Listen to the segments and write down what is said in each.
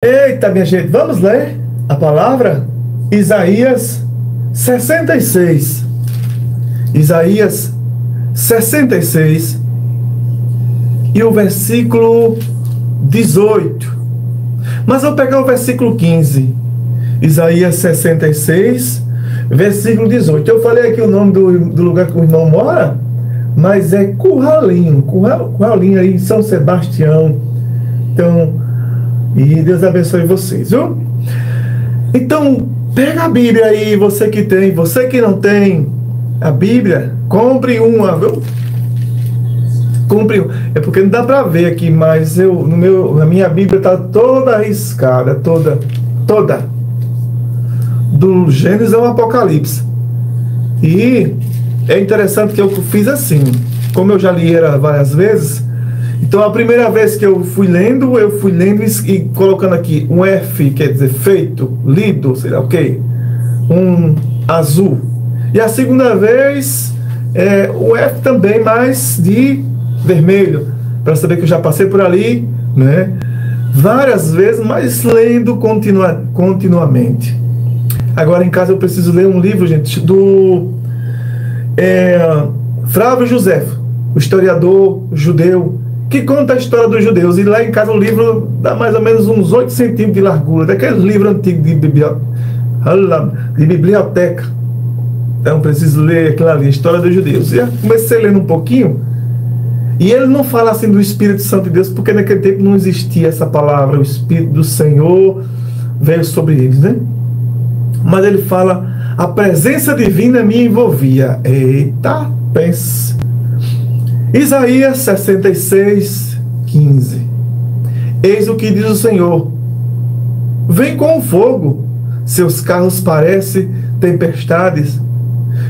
Eita, minha gente, vamos ler a palavra? Isaías 66. Isaías 66 e o versículo 18. Mas vou pegar o versículo 15. Isaías 66, versículo 18. Eu falei aqui o nome do lugar que o irmão mora, mas é Curralinho aí em São Sebastião. Então, e Deus abençoe vocês, viu? Então, pega a Bíblia aí, você que tem, você que não tem a Bíblia, compre uma, viu? Compre uma. É porque não dá para ver aqui, mas na minha Bíblia está toda arriscada, toda. Do Gênesis ao Apocalipse. E é interessante que eu fiz assim, como eu já li ela várias vezes. Então, a primeira vez que eu fui lendo e colocando aqui um F, quer dizer feito, lido, sei lá, ok, um azul. E a segunda vez, o F também, mais de vermelho, para saber que eu já passei por ali, né? Várias vezes, mas lendo continuamente. Agora, em casa, eu preciso ler um livro, gente, do Flávio José, o historiador judeu, que conta a história dos judeus. E lá em casa o livro dá mais ou menos uns 8 centímetros de largura, daqueles livros antigos de biblioteca. Então preciso ler aquilo ali, a história dos judeus. E eu comecei lendo um pouquinho, e ele não fala assim do Espírito Santo de Deus, porque naquele tempo não existia essa palavra, o Espírito do Senhor veio sobre eles, né? Mas ele fala, a presença divina me envolvia. Eita, pense. Isaías 66, 15. Eis o que diz o Senhor: vem com o fogo, seus carros parecem tempestades,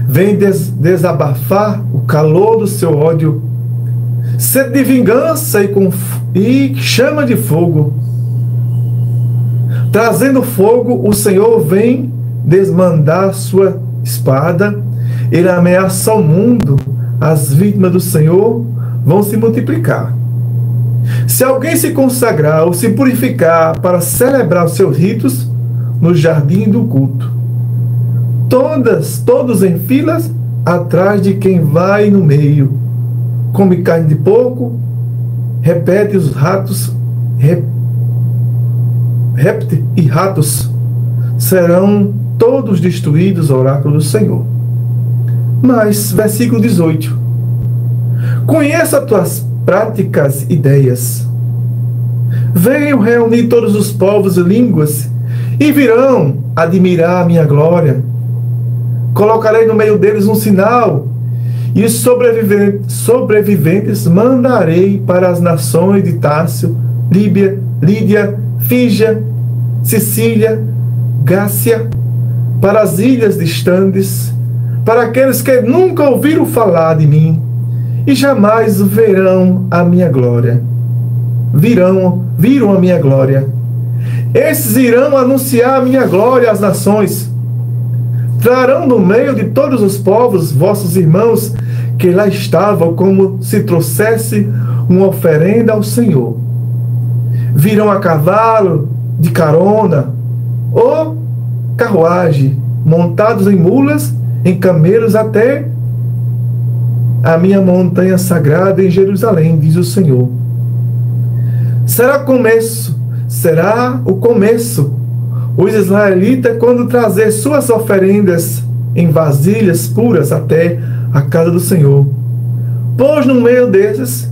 vem desabafar o calor do seu ódio, sede de vingança e chama de fogo. Trazendo fogo, o Senhor vem desmandar sua espada, ele ameaça o mundo. As vítimas do Senhor vão se multiplicar. Se alguém se consagrar ou se purificar para celebrar os seus ritos no jardim do culto, todos em filas atrás de quem vai no meio, come carne de porco, repete os ratos, répteis e ratos, serão todos destruídos, oráculo do Senhor. Mas, versículo 18. Conheço as tuas práticas ideias. Venham reunir todos os povos e línguas, e virão admirar a minha glória. Colocarei no meio deles um sinal, e os sobreviventes mandarei para as nações de Társio, Lídia, Fígia, Sicília, Gácia, para as ilhas distantes, para aqueles que nunca ouviram falar de mim e jamais verão a minha glória. Viram a minha glória. Esses irão anunciar a minha glória às nações. Trarão no meio de todos os povos vossos irmãos que lá estavam, como se trouxesse uma oferenda ao Senhor. Virão a cavalo de carona ou carruagem, montados em mulas, em camelos, até a minha montanha sagrada em Jerusalém, diz o Senhor. Será o começo, os israelitas, quando trazer suas oferendas em vasilhas puras até a casa do Senhor. Pois no meio desses,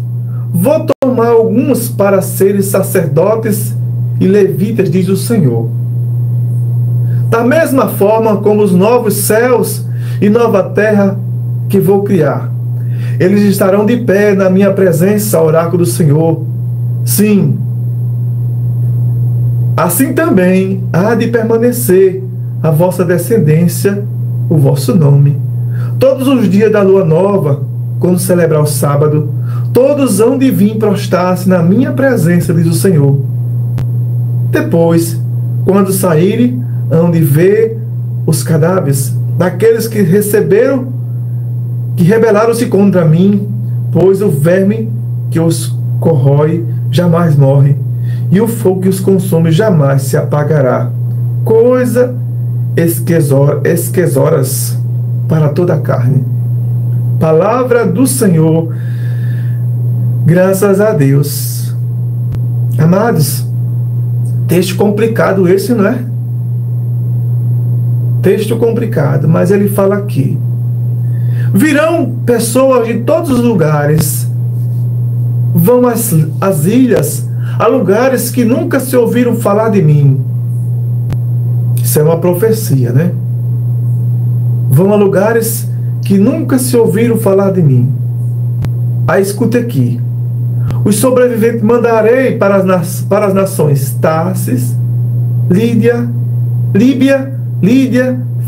vou tomar alguns para serem sacerdotes e levitas, diz o Senhor. Da mesma forma como os novos céus e nova terra que vou criar, eles estarão de pé na minha presença, oráculo do Senhor. Sim, assim também há de permanecer a vossa descendência, o vosso nome. Todos os dias da lua nova, quando celebrar o sábado, todos hão de vir prostrar-se na minha presença, diz o Senhor. Depois, quando saírem, hão de ver os cadáveres daqueles que rebelaram-se contra mim, pois o verme que os corrói jamais morre, e o fogo que os consome jamais se apagará. Coisa esquesoras para toda a carne. Palavra do Senhor, graças a Deus. Amados, texto complicado esse, não é? Texto complicado, mas ele fala aqui: virão pessoas de todos os lugares, vão às ilhas, a lugares que nunca se ouviram falar de mim. Isso é uma profecia, né? Vão a lugares que nunca se ouviram falar de mim. Aí escuta aqui: os sobreviventes mandarei para as nações Tarsis, Líbia,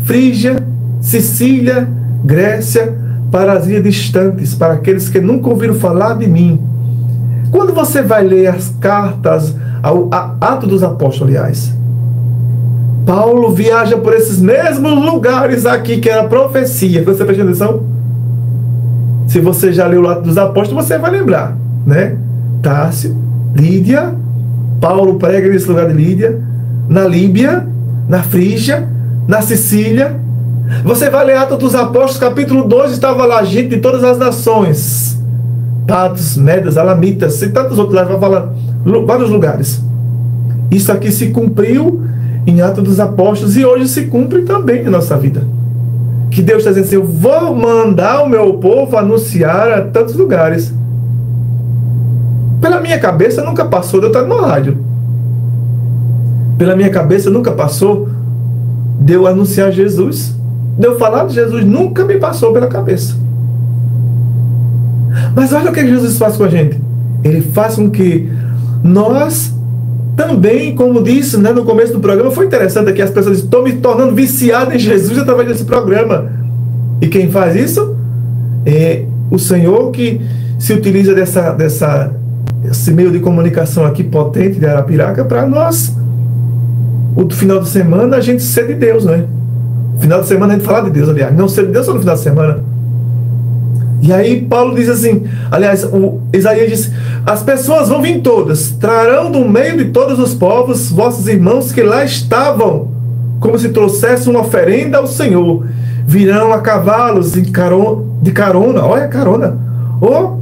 Frígia, Sicília, Grécia, para as ilhas distantes, para aqueles que nunca ouviram falar de mim. Quando você vai ler as cartas, Atos dos Apóstolos, aliás, Paulo viaja por esses mesmos lugares aqui, que era profecia. Você presta atenção? Se você já leu o Atos dos Apóstolos, você vai lembrar, né? Társio, Lídia, Paulo prega nesse lugar de Lídia, na Líbia, na Frígia, na Sicília. Você vai ler Atos dos Apóstolos, capítulo 2, estava lá gente de todas as nações, Patos, Medas, Alamitas e tantos outros, vai falar vários lugares. Isso aqui se cumpriu em Atos dos Apóstolos e hoje se cumpre também em nossa vida. Que Deus está dizendo assim: eu vou mandar o meu povo anunciar a tantos lugares. Pela minha cabeça nunca passou de eu estar no rádio. Pela minha cabeça nunca passou de eu anunciar Jesus, de eu falar de Jesus, nunca me passou pela cabeça. Mas olha o que Jesus faz com a gente. Ele faz com que nós também, como disse, né, no começo do programa, foi interessante aqui, as pessoas estão me tornando viciado em Jesus através desse programa. E quem faz isso é o Senhor, que se utiliza desse meio de comunicação aqui potente de Arapiraca para nós, o final de semana, a gente ser de Deus, né? Final de semana a gente falar de Deus, aliás, não ser de Deus só no final de semana. E aí Paulo diz assim, aliás, Isaías diz: as pessoas vão vir todas, trarão do meio de todos os povos vossos irmãos que lá estavam, como se trouxessem uma oferenda ao Senhor. Virão a cavalos de carona, olha a carona, ou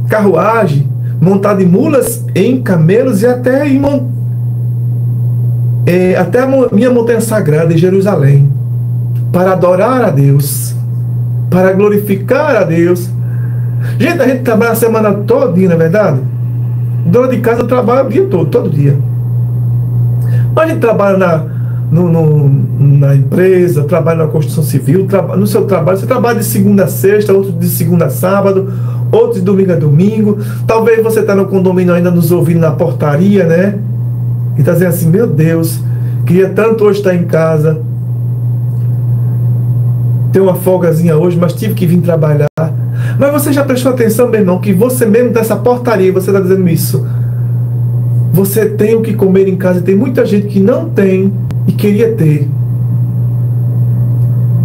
carruagem, montado em mulas, em camelos e até até a minha montanha sagrada em Jerusalém, para adorar a Deus, para glorificar a Deus. Gente, a gente trabalha a semana toda, não é verdade? Dona de casa trabalha o dia todo dia. Mas a gente trabalha na empresa, trabalha na construção civil, no seu trabalho, você trabalha de segunda a sexta, outro de segunda a sábado, outro de domingo a domingo. Talvez você está no condomínio ainda nos ouvindo na portaria, né? E está dizendo assim: meu Deus, queria tanto hoje estar em casa, ter uma folgazinha hoje, mas tive que vir trabalhar. Mas você já prestou atenção, meu irmão, que você mesmo dessa portaria, você está dizendo isso? Você tem o que comer em casa, e tem muita gente que não tem e queria ter.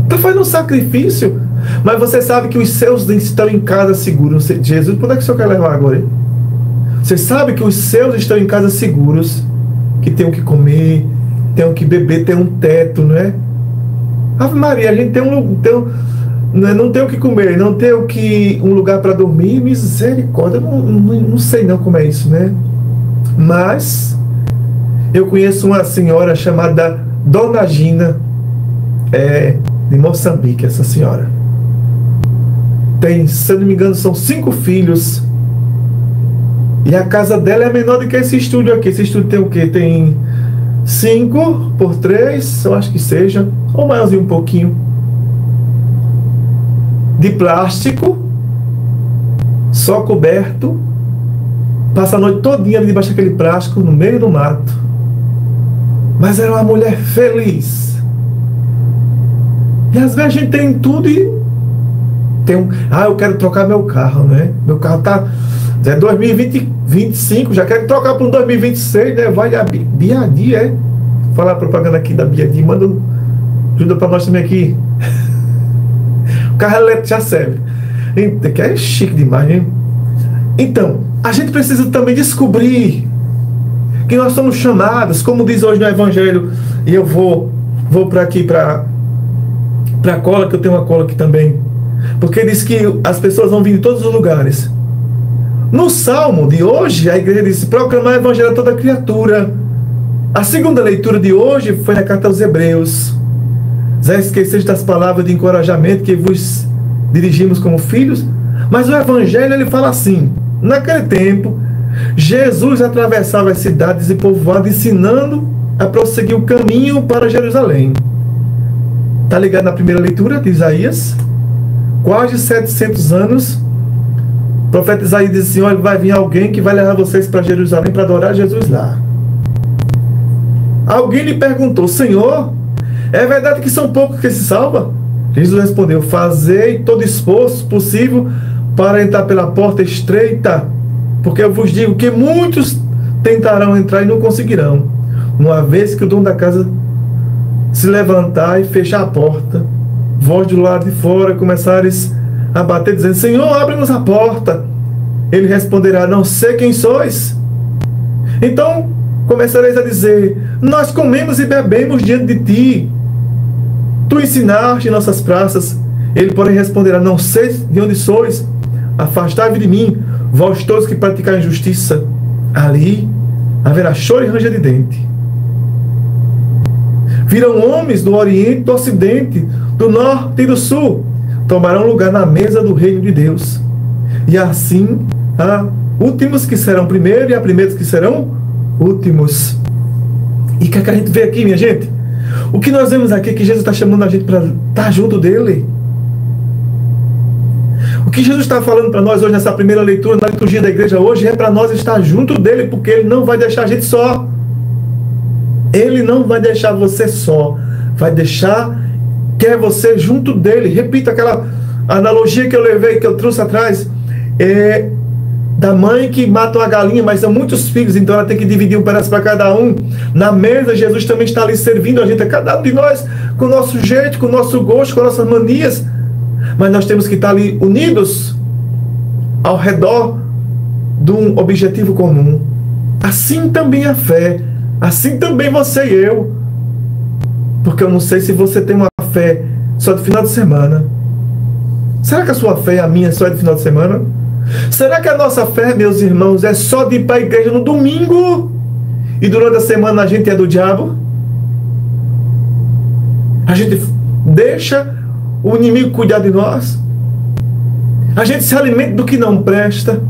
Está fazendo um sacrifício, mas você sabe que os seus estão em casa seguros. Jesus, por onde é que o senhor quer levar agora, hein? Você sabe que os seus estão em casa seguros, que tem o que comer, tem o que beber, tem um teto, não é? Ave Maria, a gente não tem o que comer, não tem um lugar para dormir, misericórdia, não sei não como é isso, né? Mas eu conheço uma senhora chamada Dona Gina, de Moçambique, essa senhora. Tem, se eu não me engano, são 5 filhos. E a casa dela é menor do que esse estúdio aqui. Esse estúdio tem o quê? Tem 5 por 3, eu acho que seja, ou maiorzinho um pouquinho, de plástico, só coberto. Passa a noite todinha ali debaixo daquele plástico, no meio do mato. Mas era uma mulher feliz. E às vezes a gente tem tudo e tem eu quero trocar meu carro, né? Meu carro tá 2025, já quero trocar para um 2026, né? Vai a Biadi, falar a propaganda aqui da Biadi, manda ajuda para nós também aqui. O carro elétrico já serve. Que é chique demais, hein? Então, a gente precisa também descobrir que nós somos chamados, como diz hoje no Evangelho, e eu vou para aqui, para a cola, que eu tenho uma cola aqui também, porque diz que as pessoas vão vir de todos os lugares. No Salmo de hoje, a igreja disse: proclamar o Evangelho a toda criatura. A segunda leitura de hoje foi na carta aos Hebreus. Já esqueceis das palavras de encorajamento que vos dirigimos como filhos? Mas o Evangelho, ele fala assim: naquele tempo, Jesus atravessava as cidades e povoados, ensinando a prosseguir o caminho para Jerusalém. Está ligado na primeira leitura de Isaías? Quase 700 anos, o profeta Isaías diz assim: olha, vai vir alguém que vai levar vocês para Jerusalém para adorar Jesus lá. Alguém lhe perguntou: Senhor, é verdade que são poucos que se salvam? Jesus respondeu: fazei todo esforço possível para entrar pela porta estreita, porque eu vos digo que muitos tentarão entrar e não conseguirão. Uma vez que o dono da casa se levantar e fechar a porta, vós do lado de fora começares a bater, dizendo: Senhor, abre-nos a porta. Ele responderá: não sei quem sois. Então começareis a dizer: nós comemos e bebemos diante de ti, tu ensinaste em nossas praças. Ele, porém, responderá: não sei de onde sois, afastai-vos de mim, vós todos que praticais injustiça. Ali haverá choro e ranger de dente. Virão homens do Oriente, do Ocidente, do Norte e do Sul, tomarão lugar na mesa do reino de Deus. E assim há últimos que serão primeiros e há primeiros que serão últimos. E o que a gente vê aqui, minha gente? O que nós vemos aqui é que Jesus está chamando a gente para estar junto dele. O que Jesus está falando para nós hoje nessa primeira leitura, na liturgia da igreja hoje, é para nós estar junto dele, porque ele não vai deixar a gente só. Ele não vai deixar você só. Vai deixar, quer você junto dele. Repito aquela analogia que eu levei, que eu trouxe atrás, da mãe que mata uma galinha, mas são muitos filhos, então ela tem que dividir um pedaço para cada um. Na mesa, Jesus também está ali servindo a gente, a cada um de nós, com o nosso jeito, com o nosso gosto, com nossas manias. Mas nós temos que estar ali unidos ao redor de um objetivo comum. Assim também a fé, assim também você e eu. Porque eu não sei se você tem uma fé só de final de semana. Será que a sua fé e a minha só é de final de semana? Será que a nossa fé, meus irmãos, é só de ir para a igreja no domingo e durante a semana a gente é do diabo? A gente deixa o inimigo cuidar de nós? A gente se alimenta do que não presta?